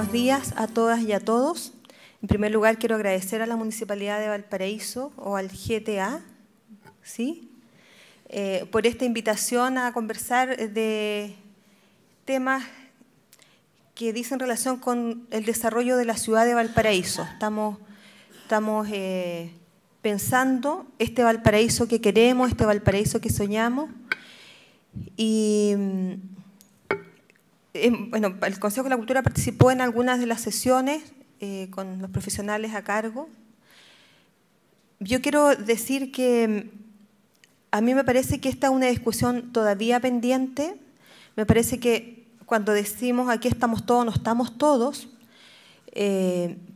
buenos días a todas y a todos. En primer lugar, quiero agradecer a la Municipalidad de Valparaíso o al GTA, ¿sí? Por esta invitación a conversar de temas que dicen relación con el desarrollo de la ciudad de Valparaíso. Estamos pensando este Valparaíso que queremos, este Valparaíso que soñamos. Y bueno, el Consejo de la Cultura participó en algunas de las sesiones con los profesionales a cargo. Yo quiero decir que a mí me parece que esta es una discusión todavía pendiente. Me parece que cuando decimos aquí estamos todos, no estamos todos,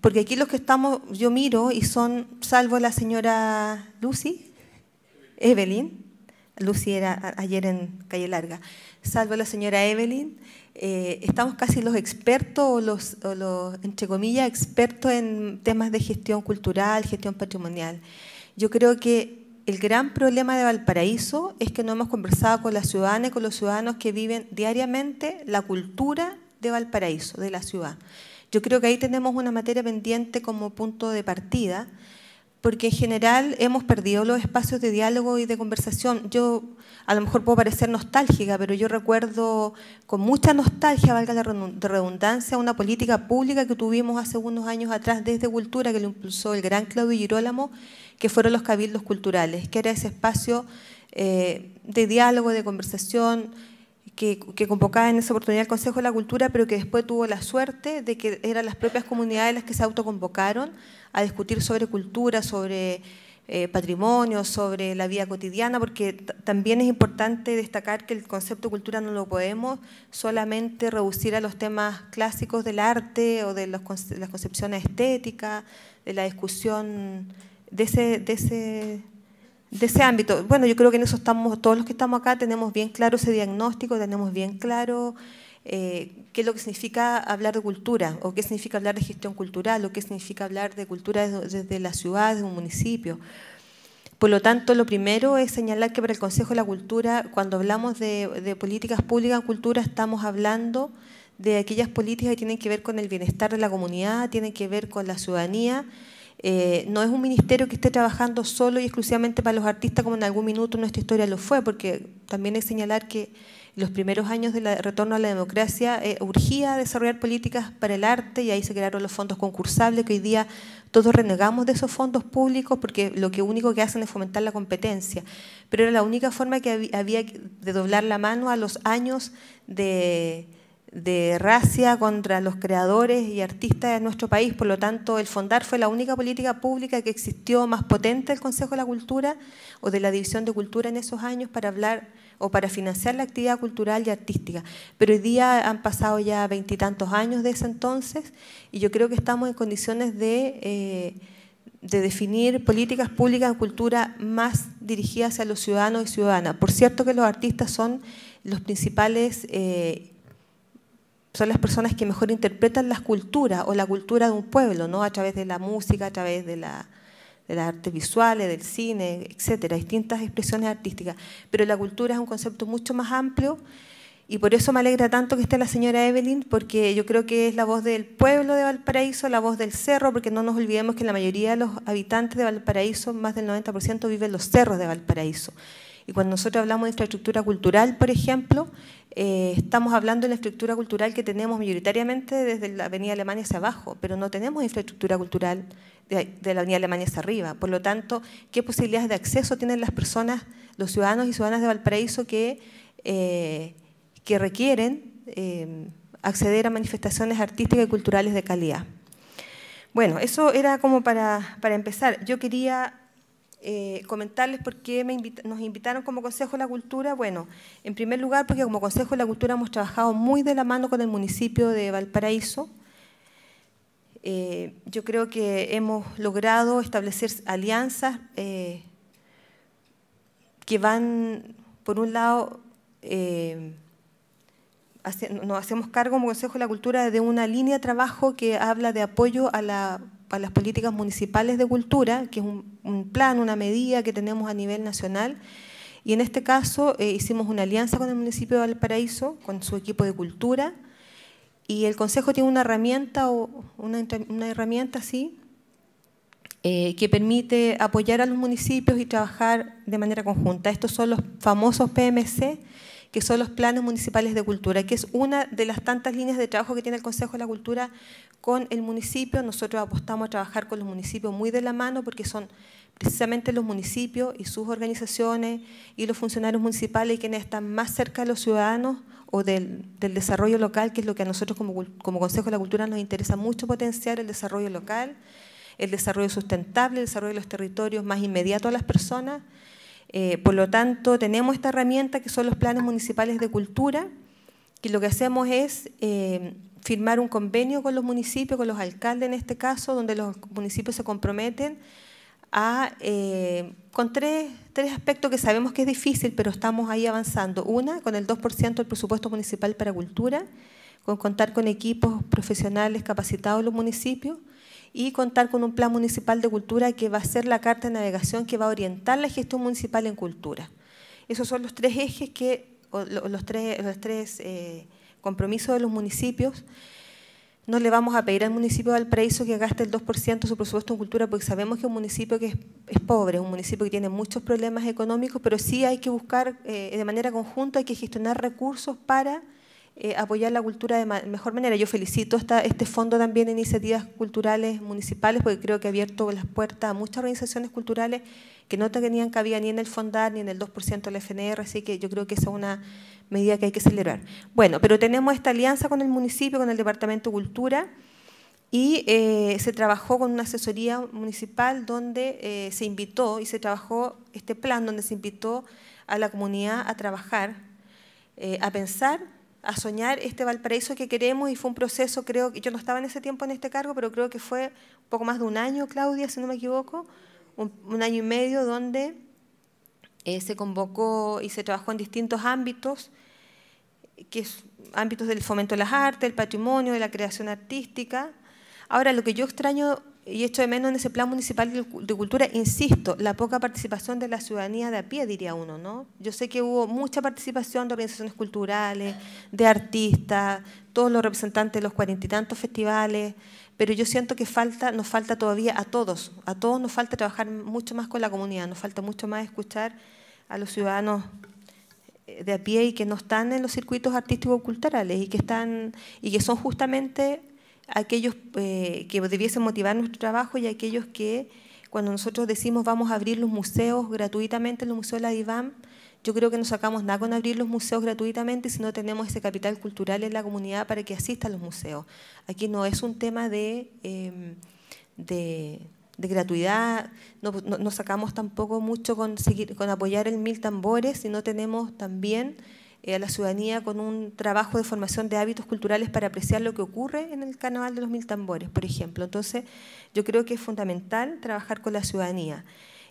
porque aquí los que estamos, yo miro y son, salvo la señora Evelyn, Lucy era ayer en Calle Larga, salvo la señora Evelyn, estamos casi los expertos o los, entre comillas, expertos en temas de gestión cultural, gestión patrimonial. Yo creo que el gran problema de Valparaíso es que no hemos conversado con las ciudadanas y con los ciudadanos que viven diariamente la cultura de Valparaíso, de la ciudad. Yo creo que ahí tenemos una materia pendiente como punto de partida, porque en general hemos perdido los espacios de diálogo y de conversación. Yo a lo mejor puedo parecer nostálgica, pero yo recuerdo con mucha nostalgia, valga la redundancia, una política pública que tuvimos hace unos años atrás desde Cultura, que lo impulsó el gran Claudio Girolamo, que fueron los cabildos culturales, que era ese espacio de diálogo, de conversación, que convocaba en esa oportunidad el Consejo de la Cultura, pero que después tuvo la suerte de que eran las propias comunidades las que se autoconvocaron a discutir sobre cultura, sobre patrimonio, sobre la vida cotidiana, porque también es importante destacar que el concepto de cultura no lo podemos solamente reducir a los temas clásicos del arte o de las concepciones estéticas, de la discusión de ese ámbito. Bueno, yo creo que en eso estamos, todos los que estamos acá tenemos bien claro ese diagnóstico, tenemos bien claro qué es lo que significa hablar de cultura, o qué significa hablar de gestión cultural, o qué significa hablar de cultura desde la ciudad, desde un municipio. Por lo tanto, lo primero es señalar que para el Consejo de la Cultura, cuando hablamos de políticas públicas en cultura, estamos hablando de aquellas políticas que tienen que ver con el bienestar de la comunidad, tienen que ver con la ciudadanía. No es un ministerio que esté trabajando solo y exclusivamente para los artistas, como en algún minuto nuestra historia lo fue, porque también hay que señalar que los primeros años del retorno a la democracia urgía desarrollar políticas para el arte, y ahí se crearon los fondos concursables, que hoy día todos renegamos de esos fondos públicos porque lo único que hacen es fomentar la competencia, pero era la única forma que había de doblar la mano a los años de racia contra los creadores y artistas de nuestro país. Por lo tanto, el Fondar fue la única política pública que existió más potente del Consejo de la Cultura o de la División de Cultura en esos años para hablar o para financiar la actividad cultural y artística. Pero hoy día han pasado ya 20 y tantos años de ese entonces, y yo creo que estamos en condiciones de definir políticas públicas en cultura más dirigidas hacia los ciudadanos y ciudadanas. Por cierto que los artistas son los principales son las personas que mejor interpretan las culturas o la cultura de un pueblo, ¿no? A través de la música, a través de las artes visuales, del cine, etcétera, distintas expresiones artísticas. Pero la cultura es un concepto mucho más amplio, y por eso me alegra tanto que esté la señora Evelyn, porque yo creo que es la voz del pueblo de Valparaíso, la voz del cerro, porque no nos olvidemos que la mayoría de los habitantes de Valparaíso, más del 90%, viven en los cerros de Valparaíso. Y cuando nosotros hablamos de infraestructura cultural, por ejemplo, estamos hablando de la infraestructura cultural que tenemos mayoritariamente desde la Avenida Alemania hacia abajo, pero no tenemos infraestructura cultural de la Avenida Alemania hacia arriba. Por lo tanto, ¿qué posibilidades de acceso tienen las personas, los ciudadanos y ciudadanas de Valparaíso que requieren acceder a manifestaciones artísticas y culturales de calidad? Bueno, eso era como para empezar. Yo quería comentarles por qué nos invitaron como Consejo de la Cultura. Bueno, en primer lugar porque como Consejo de la Cultura hemos trabajado muy de la mano con el municipio de Valparaíso. Yo creo que hemos logrado establecer alianzas que van, por un lado, nos hacemos cargo como Consejo de la Cultura de una línea de trabajo que habla de apoyo a las políticas municipales de cultura, que es un plan, una medida que tenemos a nivel nacional, y en este caso hicimos una alianza con el municipio de Valparaíso, con su equipo de cultura, Y el Consejo tiene una herramienta, sí, que permite apoyar a los municipios y trabajar de manera conjunta. Estos son los famosos PMC, que son los Planes Municipales de Cultura, que es una de las tantas líneas de trabajo que tiene el Consejo de la Cultura con el municipio. Nosotros apostamos a trabajar con los municipios muy de la mano, porque son precisamente los municipios y sus organizaciones y los funcionarios municipales quienes están más cerca de los ciudadanos o del desarrollo local, que es lo que a nosotros como Consejo de la Cultura nos interesa mucho potenciar: el desarrollo local, el desarrollo sustentable, el desarrollo de los territorios más inmediatos a las personas. Por lo tanto, tenemos esta herramienta que son los planes municipales de cultura, que lo que hacemos es firmar un convenio con los municipios, con los alcaldes en este caso, donde los municipios se comprometen con tres aspectos que sabemos que es difícil, pero estamos ahí avanzando. Una, con el 2% del presupuesto municipal para cultura, con contar con equipos profesionales capacitados en los municipios, y contar con un plan municipal de cultura que va a ser la carta de navegación que va a orientar la gestión municipal en cultura. Esos son los tres ejes, los tres compromisos de los municipios. No le vamos a pedir al municipio de Valparaíso que gaste el 2% de su presupuesto en cultura, porque sabemos que es un municipio que es pobre, es un municipio que tiene muchos problemas económicos, pero sí hay que buscar de manera conjunta, hay que gestionar recursos para apoyar la cultura de mejor manera. Yo felicito este fondo también de iniciativas culturales municipales, porque creo que ha abierto las puertas a muchas organizaciones culturales que no tenían cabida ni en el FONDAR ni en el 2% del FNR, así que yo creo que esa es una medida que hay que celebrar. Bueno, pero tenemos esta alianza con el municipio, con el Departamento de Cultura, y se trabajó con una asesoría municipal donde se invitó y se trabajó este plan donde se invitó a la comunidad a trabajar, a pensar, a soñar este Valparaíso que queremos, y fue un proceso, creo que yo no estaba en ese tiempo en este cargo, pero creo que fue un poco más de un año, Claudia, si no me equivoco, un año y medio donde se convocó y se trabajó en distintos ámbitos, ámbitos del fomento de las artes, el patrimonio, de la creación artística. Ahora, lo que yo extraño y echo de menos en ese plan municipal de cultura, insisto, la poca participación de la ciudadanía de a pie, diría uno, ¿no? Yo sé que hubo mucha participación de organizaciones culturales, de artistas, todos los representantes de los 40 y tantos festivales, pero yo siento que nos falta todavía a todos nos falta trabajar mucho más con la comunidad, nos falta mucho más escuchar a los ciudadanos de a pie y que no están en los circuitos artísticos culturales y que son justamente aquellos que debiesen motivar nuestro trabajo, y aquellos que cuando nosotros decimos vamos a abrir los museos gratuitamente, los museos de la DIVAM, yo creo que no sacamos nada con abrir los museos gratuitamente si no tenemos ese capital cultural en la comunidad para que asistan los museos. Aquí no es un tema de gratuidad, no sacamos tampoco mucho con apoyar el 1000 tambores, si no tenemos también a la ciudadanía con un trabajo de formación de hábitos culturales para apreciar lo que ocurre en el Carnaval de los 1000 tambores, por ejemplo. Entonces, yo creo que es fundamental trabajar con la ciudadanía.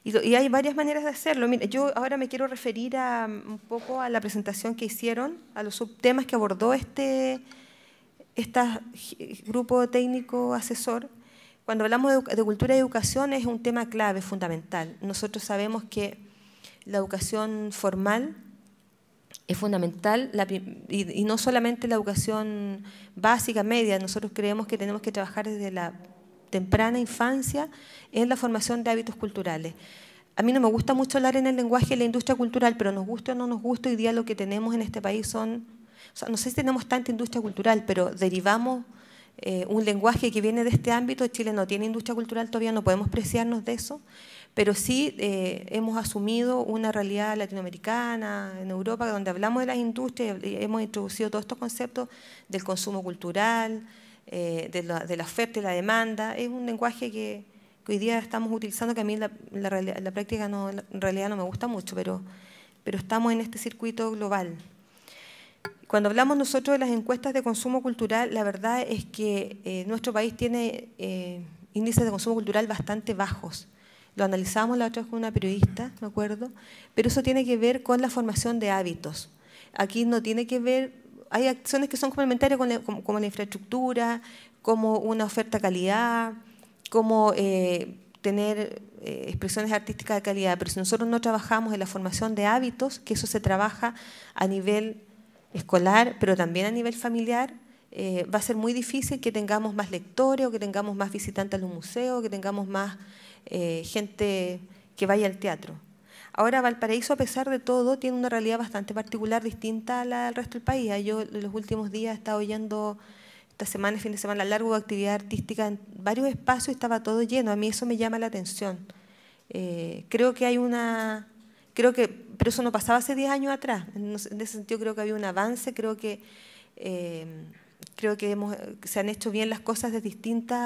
Y hay varias maneras de hacerlo. Mira, yo ahora me quiero referir un poco a la presentación que hicieron, a los subtemas que abordó este grupo técnico asesor. Cuando hablamos de cultura y educación es un tema clave, fundamental. Nosotros sabemos que la educación formal es fundamental, y no solamente la educación básica, media. Nosotros creemos que tenemos que trabajar desde la temprana infancia en la formación de hábitos culturales. A mí no me gusta mucho hablar en el lenguaje de la industria cultural, pero nos gusta o no nos gusta, hoy día lo que tenemos en este país no sé si tenemos tanta industria cultural, pero derivamos un lenguaje que viene de este ámbito. Chile no tiene industria cultural todavía, no podemos preciarnos de eso, pero sí hemos asumido una realidad latinoamericana, en Europa, donde hablamos de las industrias y hemos introducido todos estos conceptos del consumo cultural, de la oferta y la demanda. Es un lenguaje que hoy día estamos utilizando, que a mí la práctica en realidad no me gusta mucho, pero estamos en este circuito global. Cuando hablamos nosotros de las encuestas de consumo cultural, la verdad es que nuestro país tiene índices de consumo cultural bastante bajos. Lo analizamos la otra vez con una periodista, me acuerdo, pero eso tiene que ver con la formación de hábitos. Aquí no tiene que ver, hay acciones que son complementarias como la infraestructura, como una oferta de calidad, como tener expresiones artísticas de calidad, pero si nosotros no trabajamos en la formación de hábitos, que eso se trabaja a nivel escolar, pero también a nivel familiar, va a ser muy difícil que tengamos más lectores o que tengamos más visitantes a los museos, que tengamos más gente que vaya al teatro. Ahora, Valparaíso, a pesar de todo, tiene una realidad bastante particular, distinta a la del resto del país. Yo en los últimos días he estado yendo, esta semana, fin de semana largo, de actividad artística en varios espacios y estaba todo lleno. A mí eso me llama la atención. Creo que hay una... pero eso no pasaba hace 10 años atrás. En ese sentido creo que había un avance, creo que se han hecho bien las cosas de distintos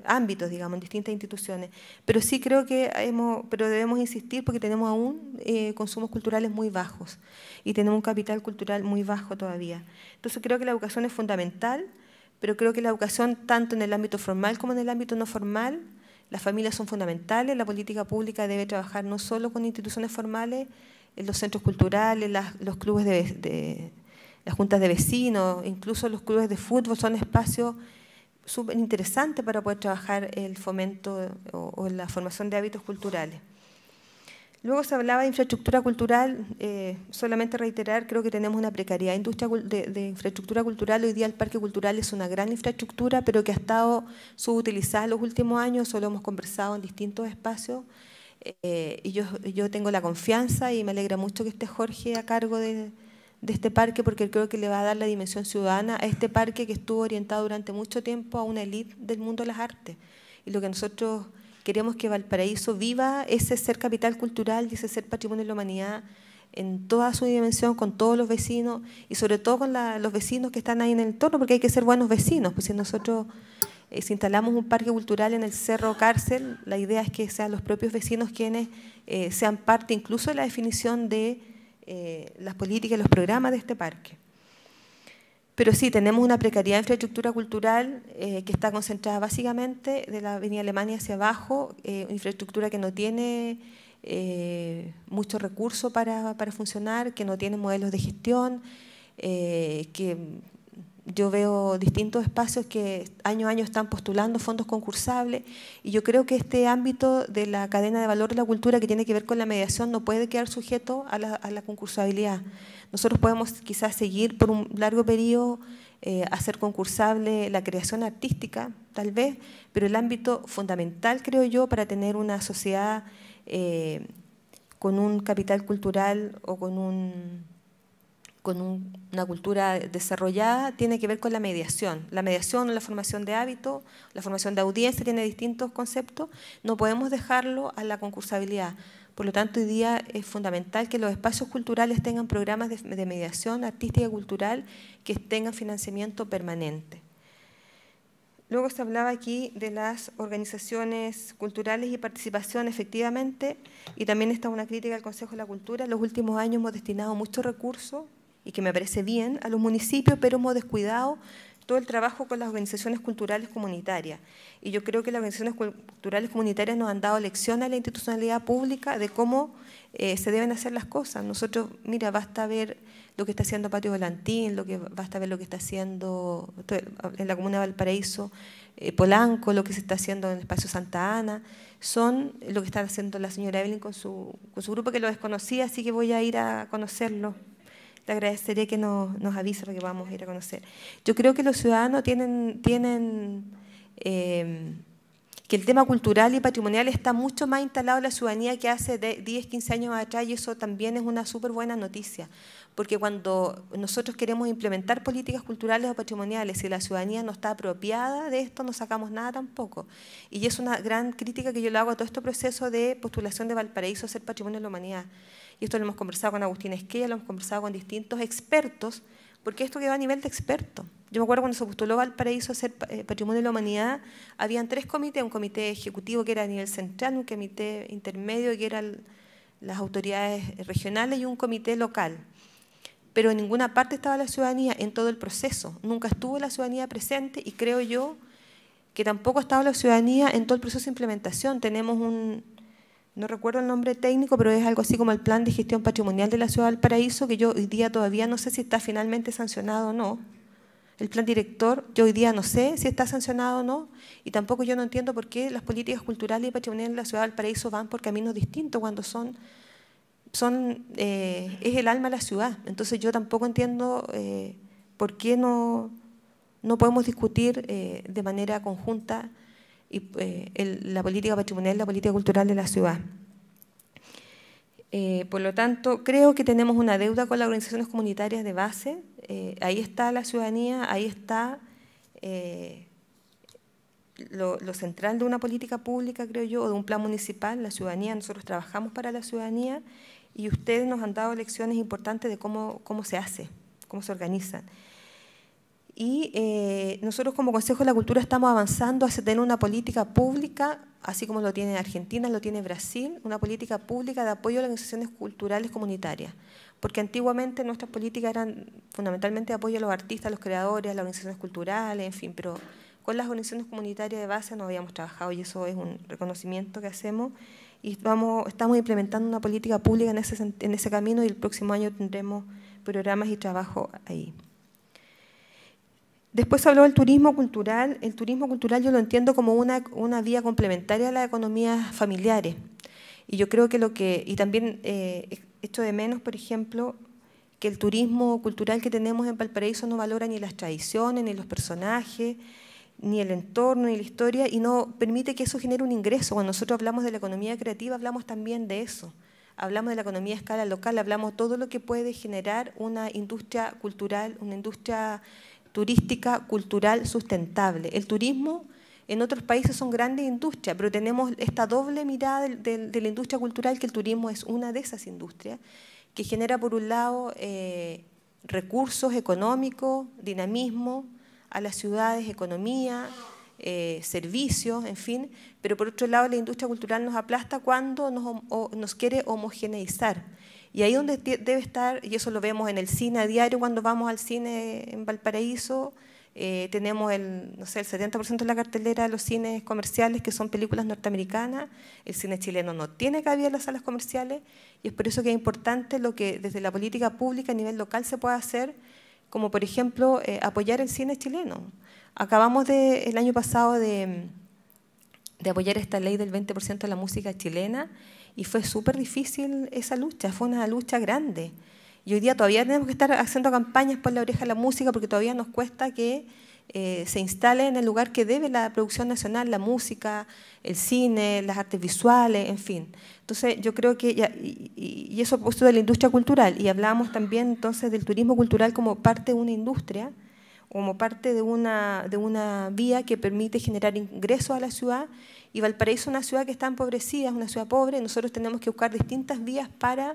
ámbitos, digamos, en distintas instituciones. Pero sí creo que pero debemos insistir porque tenemos aún consumos culturales muy bajos y tenemos un capital cultural muy bajo todavía. Entonces creo que la educación es fundamental, pero creo que la educación tanto en el ámbito formal como en el ámbito no formal, las familias son fundamentales, la política pública debe trabajar no solo con instituciones formales, en los centros culturales, los clubes las juntas de vecinos, incluso los clubes de fútbol son espacios súper interesantes para poder trabajar el fomento o la formación de hábitos culturales. Luego se hablaba de infraestructura cultural, solamente reiterar, creo que tenemos una precariedad de infraestructura cultural. Hoy día el Parque Cultural es una gran infraestructura, pero que ha estado subutilizada en los últimos años, solo hemos conversado en distintos espacios, y yo tengo la confianza y me alegra mucho que esté Jorge a cargo de este parque, porque creo que le va a dar la dimensión ciudadana a este parque que estuvo orientado durante mucho tiempo a una élite del mundo de las artes. Y lo que nosotros queremos que Valparaíso viva ese ser capital cultural y ese ser patrimonio de la humanidad en toda su dimensión, con todos los vecinos y sobre todo con los vecinos que están ahí en el entorno, porque hay que ser buenos vecinos. Pues si nosotros si instalamos un parque cultural en el Cerro Cárcel, la idea es que sean los propios vecinos quienes sean parte incluso de la definición de las políticas y los programas de este parque. Pero sí, tenemos una precariedad de infraestructura cultural que está concentrada básicamente de la Avenida Alemania hacia abajo, infraestructura que no tiene muchos recursos para funcionar, que no tiene modelos de gestión, que yo veo distintos espacios que año a año están postulando fondos concursables y yo creo que este ámbito de la cadena de valor de la cultura que tiene que ver con la mediación no puede quedar sujeto a la concursabilidad. Nosotros podemos quizás seguir por un largo periodo, hacer concursable la creación artística, tal vez, pero el ámbito fundamental, creo yo, para tener una sociedad con un capital cultural o con una cultura desarrollada tiene que ver con la mediación. La mediación o la formación de hábitos, la formación de audiencia tiene distintos conceptos, no podemos dejarlo a la concursabilidad. Por lo tanto, hoy día es fundamental que los espacios culturales tengan programas de mediación artística y cultural que tengan financiamiento permanente. Luego se hablaba aquí de las organizaciones culturales y participación, efectivamente, y también está una crítica al Consejo de la Cultura. En los últimos años hemos destinado muchos recursos, y que me parece bien, a los municipios, pero hemos descuidado todo el trabajo con las organizaciones culturales comunitarias. Y yo creo que las organizaciones culturales comunitarias nos han dado lección a la institucionalidad pública de cómo se deben hacer las cosas. Nosotros, mira, basta ver lo que está haciendo Patio Volantín, basta ver lo que está haciendo en la comuna de Valparaíso, Polanco, lo que se está haciendo en el espacio Santa Ana, son lo que está haciendo la señora Evelyn con su grupo, que lo desconocía, así que voy a ir a conocerlo. Le agradecería que nos avise para que vamos a ir a conocer. Yo creo que los ciudadanos tienen que el tema cultural y patrimonial está mucho más instalado en la ciudadanía que hace 10, 15 años atrás, y eso también es una súper buena noticia, porque cuando nosotros queremos implementar políticas culturales o patrimoniales y la ciudadanía no está apropiada de esto, no sacamos nada tampoco. Y es una gran crítica que yo le hago a todo este proceso de postulación de Valparaíso a ser patrimonio de la humanidad. Y esto lo hemos conversado con Agustín Esquella, lo hemos conversado con distintos expertos, porque esto quedó a nivel de expertos. Yo me acuerdo cuando se postuló Valparaíso a ser Patrimonio de la Humanidad, habían 3 comités, un comité ejecutivo que era a nivel central, un comité intermedio que eran las autoridades regionales y un comité local. Pero en ninguna parte estaba la ciudadanía en todo el proceso, nunca estuvo la ciudadanía presente y creo yo que tampoco ha estado la ciudadanía en todo el proceso de implementación. Tenemos no recuerdo el nombre técnico, pero es algo así como el Plan de Gestión Patrimonial de la Ciudad de Valparaíso, que yo hoy día todavía no sé si está finalmente sancionado o no. El plan director, yo hoy día no sé si está sancionado o no, y tampoco yo no entiendo por qué las políticas culturales y patrimoniales de la Ciudad de Valparaíso van por caminos distintos cuando es el alma de la ciudad. Entonces yo tampoco entiendo por qué no no podemos discutir de manera conjunta la política patrimonial y la política cultural de la ciudad. Por lo tanto, creo que tenemos una deuda con las organizaciones comunitarias de base. Ahí está la ciudadanía, ahí está lo central de una política pública, creo yo, o de un plan municipal, la ciudadanía. Nosotros trabajamos para la ciudadanía y ustedes nos han dado lecciones importantes de cómo se hace, cómo se organizan. Y nosotros como Consejo de la Cultura estamos avanzando hacia tener una política pública, así como lo tiene Argentina, lo tiene Brasil, una política pública de apoyo a las organizaciones culturales comunitarias. Porque antiguamente nuestras políticas eran fundamentalmente de apoyo a los artistas, a los creadores, a las organizaciones culturales, en fin, pero con las organizaciones comunitarias de base no habíamos trabajado y eso es un reconocimiento que hacemos. Y estamos implementando una política pública en ese camino y el próximo año tendremos programas y trabajo ahí. Después habló del turismo cultural. El turismo cultural yo lo entiendo como una vía complementaria a las economías familiares. Y yo creo que y también echo de menos, por ejemplo, que el turismo cultural que tenemos en Valparaíso no valora ni las tradiciones, ni los personajes, ni el entorno, ni la historia, y no permite que eso genere un ingreso. Cuando nosotros hablamos de la economía creativa, hablamos también de eso. Hablamos de la economía a escala local, hablamos todo lo que puede generar una industria cultural, una industria turística, cultural, sustentable. El turismo en otros países son grandes industrias, pero tenemos esta doble mirada de la industria cultural, que el turismo es una de esas industrias, que genera por un lado recursos económicos, dinamismo a las ciudades, economía, servicios, en fin, pero por otro lado la industria cultural nos aplasta cuando nos quiere homogeneizar. Y ahí donde debe estar, y eso lo vemos en el cine a diario cuando vamos al cine en Valparaíso, tenemos no sé, el 70% de la cartelera de los cines comerciales que son películas norteamericanas. El cine chileno no tiene cabida en las salas comerciales y es por eso que es importante lo que desde la política pública a nivel local se puede hacer, como por ejemplo apoyar el cine chileno. Acabamos el año pasado de apoyar esta ley del 20% de la música chilena y fue súper difícil esa lucha, fue una lucha grande. Y hoy día todavía tenemos que estar haciendo campañas por la oreja de la música porque todavía nos cuesta que se instale en el lugar que debe la producción nacional, la música, el cine, las artes visuales, en fin. Entonces yo creo que, y eso puesto de la industria cultural, y hablamos también entonces del turismo cultural como parte de una industria, como parte de una vía que permite generar ingresos a la ciudad, y Valparaíso es una ciudad que está empobrecida, es una ciudad pobre, y nosotros tenemos que buscar distintas vías para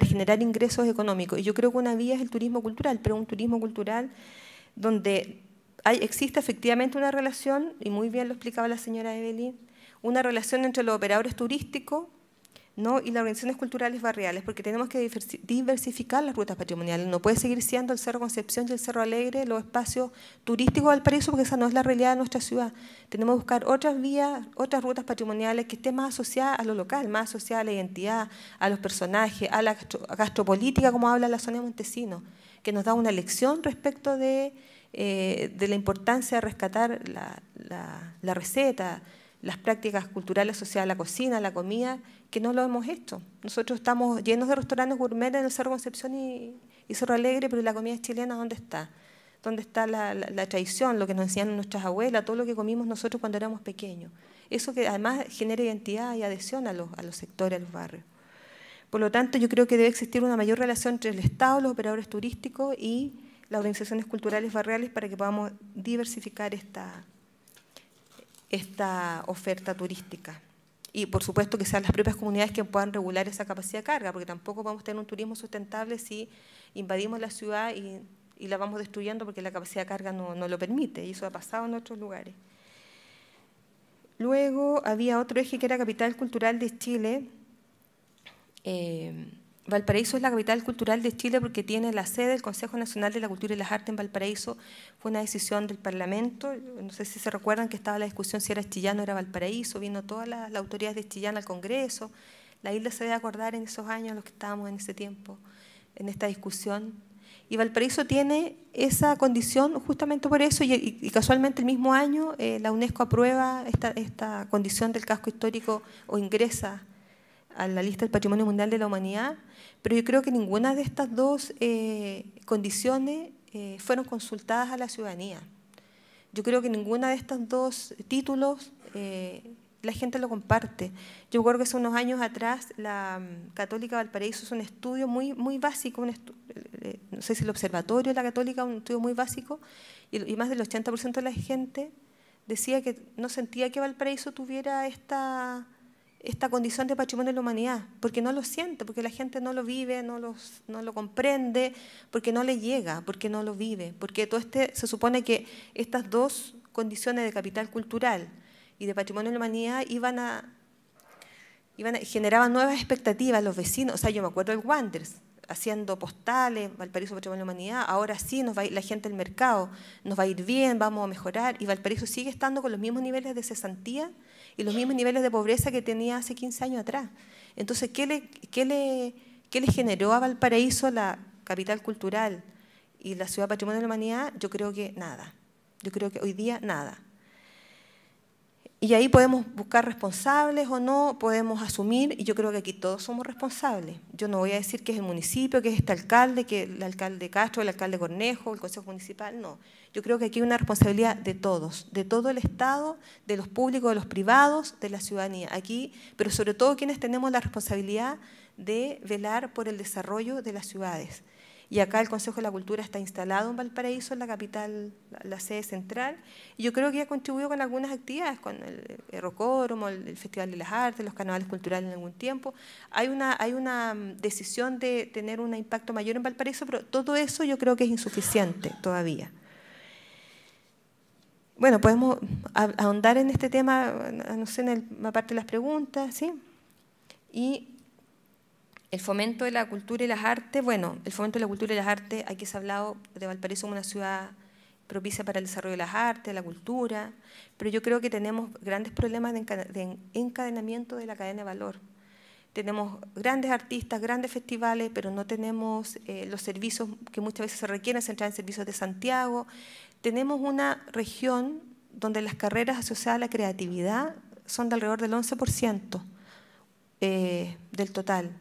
generar ingresos económicos. Y yo creo que una vía es el turismo cultural, pero un turismo cultural donde existe efectivamente una relación, y muy bien lo explicaba la señora Evelyn, una relación entre los operadores turísticos, ¿no?, y las organizaciones culturales barriales, porque tenemos que diversificar las rutas patrimoniales. No puede seguir siendo el Cerro Concepción y el Cerro Alegre los espacios turísticos de Valparaíso, porque esa no es la realidad de nuestra ciudad. Tenemos que buscar otras vías, otras rutas patrimoniales que estén más asociadas a lo local, más asociadas a la identidad, a los personajes, a la gastropolítica, como habla la zona de Montesinos, que nos da una lección respecto de la importancia de rescatar la receta, las prácticas culturales asociadas a la cocina, a la comida, que no lo hemos hecho. Nosotros estamos llenos de restaurantes gourmet en el Cerro Concepción y Cerro Alegre, pero la comida chilena, ¿dónde está? ¿Dónde está la tradición, lo que nos enseñaron nuestras abuelas, todo lo que comimos nosotros cuando éramos pequeños? Eso que además genera identidad y adhesión a los sectores, a los barrios. Por lo tanto, yo creo que debe existir una mayor relación entre el Estado, los operadores turísticos y las organizaciones culturales barriales para que podamos diversificar esta oferta turística. Y por supuesto que sean las propias comunidades que puedan regular esa capacidad de carga, porque tampoco podemos tener un turismo sustentable si invadimos la ciudad y la vamos destruyendo porque la capacidad de carga no lo permite, y eso ha pasado en otros lugares. Luego había otro eje que era Capital Cultural de Chile. Valparaíso es la capital cultural de Chile porque tiene la sede del Consejo Nacional de la Cultura y las Artes en Valparaíso. Fue una decisión del Parlamento, no sé si se recuerdan que estaba la discusión si era Chillán o era Valparaíso, vino todas las autoridades de Chillán al Congreso, la isla se debe acordar en esos años, los que estábamos en ese tiempo, en esta discusión. Y Valparaíso tiene esa condición justamente por eso, y casualmente el mismo año la UNESCO aprueba esta condición del casco histórico o ingresa a la lista del Patrimonio Mundial de la Humanidad, pero yo creo que ninguna de estas dos condiciones fueron consultadas a la ciudadanía. Yo creo que ninguno de estos dos títulos la gente lo comparte. Yo recuerdo que hace unos años atrás la Católica Valparaíso hizo un estudio muy básico, no sé si el Observatorio de la Católica, un estudio muy básico, y más del 80% de la gente decía que no sentía que Valparaíso tuviera esta condición de patrimonio de la humanidad, porque no lo siente, porque la gente no lo vive, no lo comprende, porque no le llega, porque no lo vive, porque se supone que estas dos condiciones de capital cultural y de patrimonio de la humanidad generaban nuevas expectativas. Los vecinos, o sea, yo me acuerdo del Wanderers, haciendo postales, Valparaíso Patrimonio de la Humanidad, ahora sí nos va a ir la gente del mercado, nos va a ir bien, vamos a mejorar, y Valparaíso sigue estando con los mismos niveles de cesantía y los mismos niveles de pobreza que tenía hace 15 años atrás. Entonces, ¿qué le generó a Valparaíso la capital cultural y la ciudad Patrimonio de la Humanidad? Yo creo que nada. Yo creo que hoy día nada. Y ahí podemos buscar responsables o no, podemos asumir, y yo creo que aquí todos somos responsables. Yo no voy a decir que es el municipio, que es este alcalde, que el alcalde Castro, el alcalde Cornejo, el Consejo Municipal, no. Yo creo que aquí hay una responsabilidad de todos, de todo el Estado, de los públicos, de los privados, de la ciudadanía. Aquí, pero sobre todo quienes tenemos la responsabilidad de velar por el desarrollo de las ciudades. Y acá el Consejo de la Cultura está instalado en Valparaíso, en la capital, la sede central, y yo creo que ha contribuido con algunas actividades, con el Rocódromo, el Festival de las Artes, los carnavales culturales en algún tiempo. Hay una decisión de tener un impacto mayor en Valparaíso, pero todo eso yo creo que es insuficiente todavía. Bueno, podemos ahondar en este tema, no sé, en la parte de las preguntas, ¿sí? Y el fomento de la cultura y las artes, bueno, el fomento de la cultura y las artes, aquí se ha hablado de Valparaíso como una ciudad propicia para el desarrollo de las artes, la cultura, pero yo creo que tenemos grandes problemas de encadenamiento de la cadena de valor. Tenemos grandes artistas, grandes festivales, pero no tenemos los servicios que muchas veces se requieren, centrar en servicios de Santiago. Tenemos una región donde las carreras asociadas a la creatividad son de alrededor del 11% del total.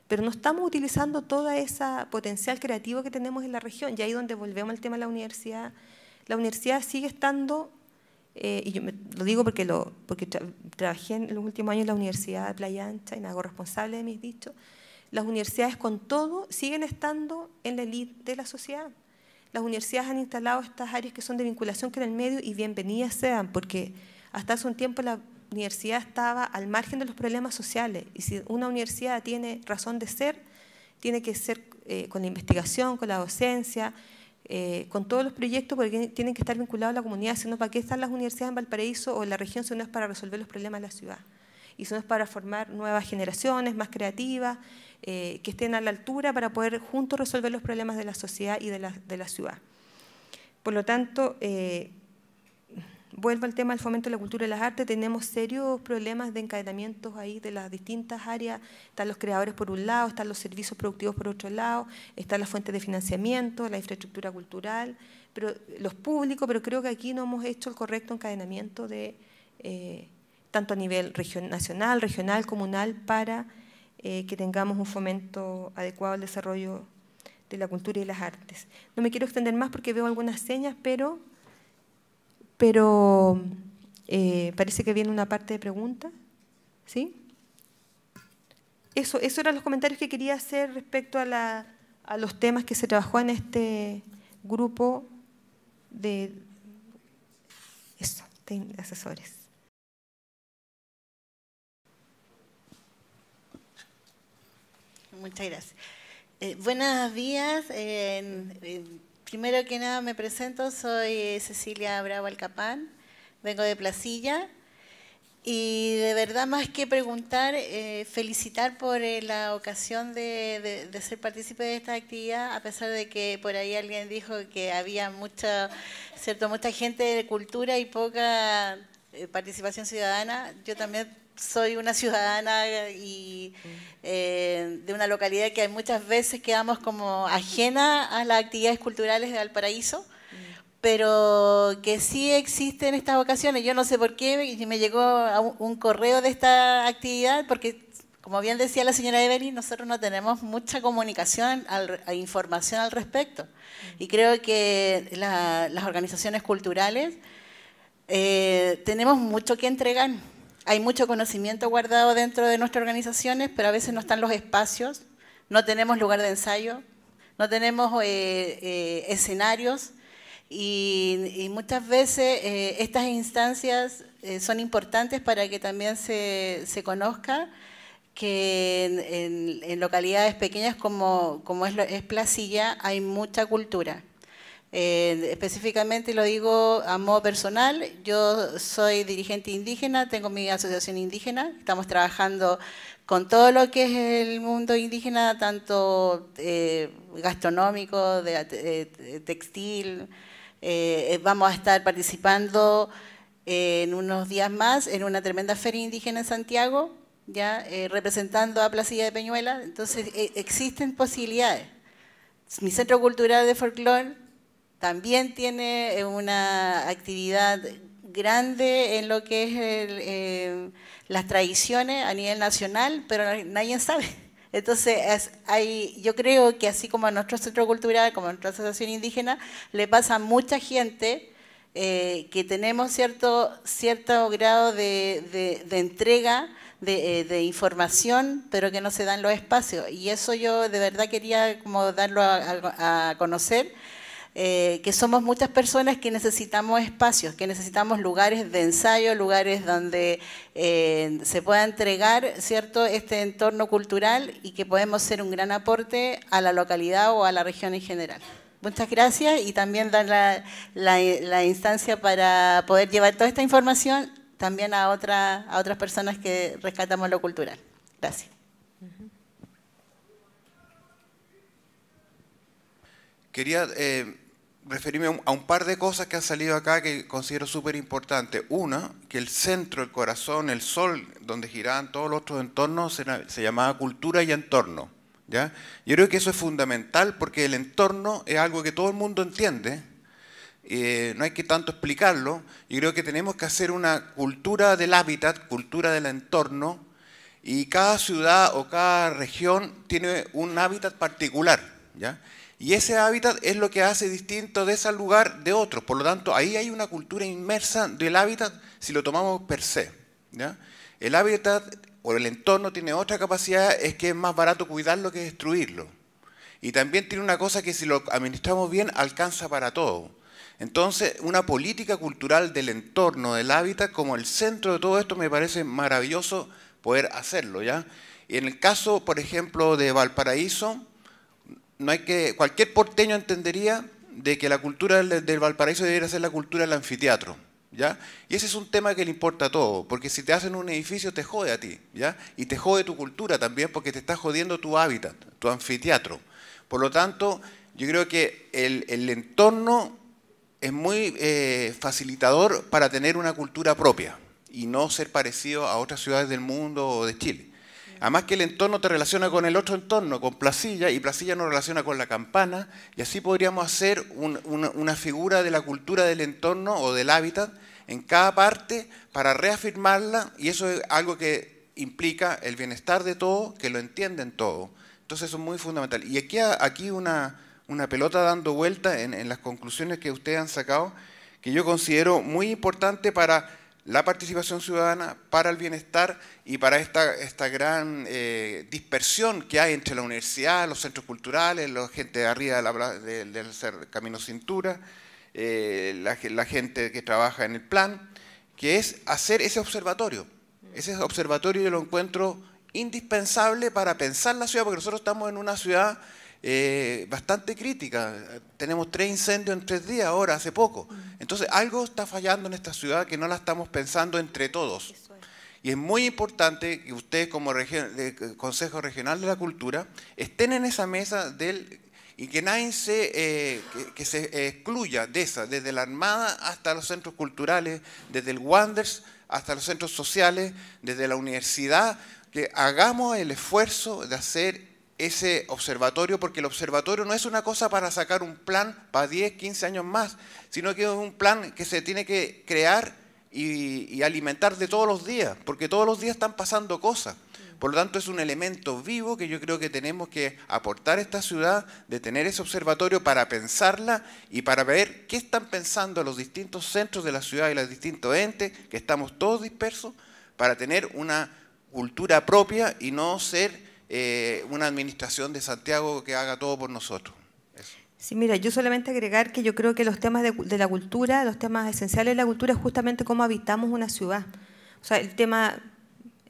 Pero no estamos utilizando todo ese potencial creativo que tenemos en la región. Y ahí donde volvemos al tema de la universidad. La universidad sigue estando, y yo lo digo porque trabajé en los últimos años en la Universidad de Playa Ancha y me hago responsable de mis dichos. Las universidades con todo siguen estando en la élite de la sociedad. Las universidades han instalado estas áreas que son de vinculación con el medio y bienvenidas sean, porque hasta hace un tiempo la universidad estaba al margen de los problemas sociales, y si una universidad tiene razón de ser, tiene que ser con la investigación, con la docencia, con todos los proyectos, porque tienen que estar vinculados a la comunidad, sino para qué están las universidades en Valparaíso o en la región, si no es para resolver los problemas de la ciudad, y si no es para formar nuevas generaciones más creativas, que estén a la altura para poder juntos resolver los problemas de la sociedad y de la ciudad. Por lo tanto, vuelvo al tema del fomento de la cultura y las artes, tenemos serios problemas de encadenamientos ahí de las distintas áreas. Están los creadores por un lado, están los servicios productivos por otro lado, están las fuentes de financiamiento, la infraestructura cultural, pero los públicos, pero creo que aquí no hemos hecho el correcto encadenamiento tanto a nivel nacional, regional, comunal, para que tengamos un fomento adecuado al desarrollo de la cultura y las artes. No me quiero extender más porque veo algunas señas, pero parece que viene una parte de preguntas, ¿sí? Eso eran los comentarios que quería hacer respecto a los temas que se trabajó en este grupo de asesores. Muchas gracias. Buenos días. Primero que nada me presento, soy Cecilia Bravo Alcapán, vengo de Placilla y de verdad más que preguntar, felicitar por la ocasión de ser partícipe de esta actividad, a pesar de que por ahí alguien dijo que había mucha gente de cultura y poca participación ciudadana. Yo también soy una ciudadana y de una localidad que muchas veces quedamos como ajena a las actividades culturales de Valparaíso, pero que sí existen estas ocasiones. Yo no sé por qué me llegó un correo de esta actividad, porque como bien decía la señora Evelyn, nosotros no tenemos mucha comunicación, información al respecto. Y creo que las organizaciones culturales tenemos mucho que entregar. Hay mucho conocimiento guardado dentro de nuestras organizaciones, pero a veces no están los espacios, no tenemos lugar de ensayo, no tenemos escenarios y muchas veces estas instancias son importantes para que también se conozca que en localidades pequeñas como es Placilla hay mucha cultura. Específicamente lo digo a modo personal, yo soy dirigente indígena, tengo mi asociación indígena, estamos trabajando con todo lo que es el mundo indígena, tanto gastronómico, textil. Vamos a estar participando en unos días más en una tremenda feria indígena en Santiago, ya representando a Placilla de Peñuela. Entonces existen posibilidades. Mi Centro Cultural de Folclore también tiene una actividad grande en lo que es las tradiciones a nivel nacional, pero nadie sabe. Entonces, yo creo que así como a nuestro centro cultural, como a nuestra asociación indígena, le pasa a mucha gente que tenemos cierto grado de entrega, de información, pero que no se dan los espacios. Y eso yo de verdad quería como darlo a conocer, que somos muchas personas que necesitamos espacios, que necesitamos lugares de ensayo, lugares donde se pueda entregar, ¿cierto?, este entorno cultural y que podemos ser un gran aporte a la localidad o a la región en general. Muchas gracias y también dar la instancia para poder llevar toda esta información también a otras personas que rescatamos lo cultural. Gracias. Quería referirme a un par de cosas que han salido acá que considero súper importantes. Una, que el centro, el corazón, el sol, donde giraban todos los otros entornos, se llamaba cultura y entorno, ¿ya? Yo creo que eso es fundamental porque el entorno es algo que todo el mundo entiende, no hay que tanto explicarlo. Yo creo que tenemos que hacer una cultura del hábitat, cultura del entorno, y cada ciudad o cada región tiene un hábitat particular, ¿ya? Y ese hábitat es lo que hace distinto de ese lugar de otro. Por lo tanto, ahí hay una cultura inmersa del hábitat si lo tomamos per se, ¿ya? El hábitat o el entorno tiene otra capacidad, es que es más barato cuidarlo que destruirlo. Y también tiene una cosa que si lo administramos bien alcanza para todo. Entonces, una política cultural del entorno, del hábitat, como el centro de todo esto, me parece maravilloso poder hacerlo, ¿ya? Y en el caso, por ejemplo, de Valparaíso, cualquier porteño entendería de que la cultura del Valparaíso debería ser la cultura del anfiteatro, ¿ya? Y ese es un tema que le importa a todo, porque si te hacen un edificio te jode a ti, ¿ya? Y te jode tu cultura también porque te está jodiendo tu hábitat, tu anfiteatro. Por lo tanto, yo creo que el entorno es muy facilitador para tener una cultura propia y no ser parecido a otras ciudades del mundo o de Chile. Además que el entorno te relaciona con el otro entorno, con Placilla, y Placilla nos relaciona con la Campana, y así podríamos hacer una figura de la cultura del entorno o del hábitat en cada parte para reafirmarla, y eso es algo que implica el bienestar de todos, que lo entienden todos. Entonces eso es muy fundamental. Y aquí una pelota dando vuelta en las conclusiones que ustedes han sacado, que yo considero muy importante para la participación ciudadana, para el bienestar y para esta gran dispersión que hay entre la universidad, los centros culturales, la gente de arriba del Camino Cintura, la gente que trabaja en el plan, que es hacer ese observatorio. Ese observatorio yo lo encuentro indispensable para pensar la ciudad, porque nosotros estamos en una ciudad bastante crítica. Tenemos 3 incendios en 3 días ahora, hace poco. Entonces algo está fallando en esta ciudad que no la estamos pensando entre todos. Y es muy importante que ustedes como Consejo Regional de la Cultura estén en esa mesa y que nadie que se excluya de esa, desde la Armada hasta los centros culturales, desde el Wanders hasta los centros sociales, desde la universidad, que hagamos el esfuerzo de hacer ese observatorio, porque el observatorio no es una cosa para sacar un plan para 10, 15 años más, sino que es un plan que se tiene que crear y alimentar de todos los días, porque todos los días están pasando cosas. Por lo tanto, es un elemento vivo que yo creo que tenemos que aportar a esta ciudad, de tener ese observatorio para pensarla y para ver qué están pensando los distintos centros de la ciudad y los distintos entes, que estamos todos dispersos, para tener una cultura propia y no ser una administración de Santiago que haga todo por nosotros. Eso. Sí, mira, yo solamente agregar que yo creo que los temas de la cultura, los temas esenciales de la cultura es justamente cómo habitamos una ciudad. O sea,